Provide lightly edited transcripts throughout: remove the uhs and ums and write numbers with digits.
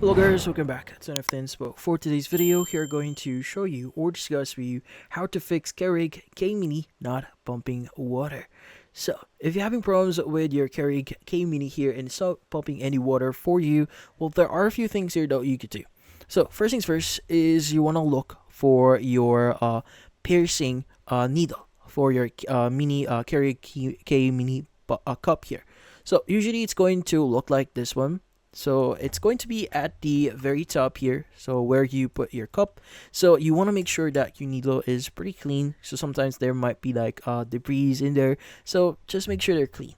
Hello guys, welcome back to NFT Inspo. For today's video, here going to show you or discuss with you how to fix Keurig K-Mini not pumping water. So, if you're having problems with your Keurig K-Mini here and it's not pumping any water for you, well, there are a few things here that you could do. So, first things first is you want to look for your piercing needle for your mini Keurig K-Mini cup here. So, usually it's going to look like this one. So it's going to be at the very top here, so where you put your cup. So you want to make sure that your needle is pretty clean. So sometimes there might be like debris in there, so just make sure they're clean.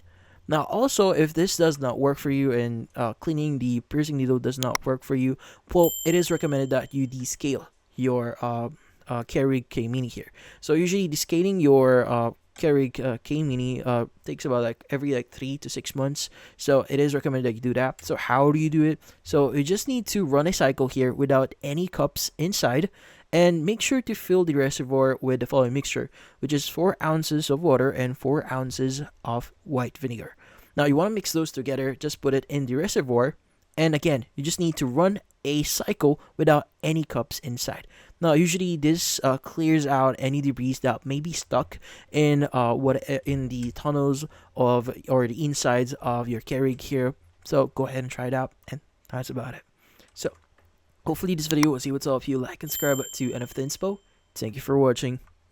Now also, if this does not work for you and cleaning the piercing needle does not work for you, well, it is recommended that you descale your Keurig K-Mini here. So usually descaling your Keurig K-Mini takes about every 3 to 6 months. So it is recommended that you do that. So how do you do it? So you just need to run a cycle here without any cups inside, and make sure to fill the reservoir with the following mixture, which is 4 ounces of water and 4 ounces of white vinegar. Now you want to mix those together, just put it in the reservoir, and again, you just need to run a cycle without any cups inside. Now, usually this clears out any debris that may be stuck in in the tunnels of or the insides of your Keurig here. So go ahead and try it out, and that's about it. So hopefully this video was able to help you. Like and subscribe to NFT Inspo. Thank you for watching.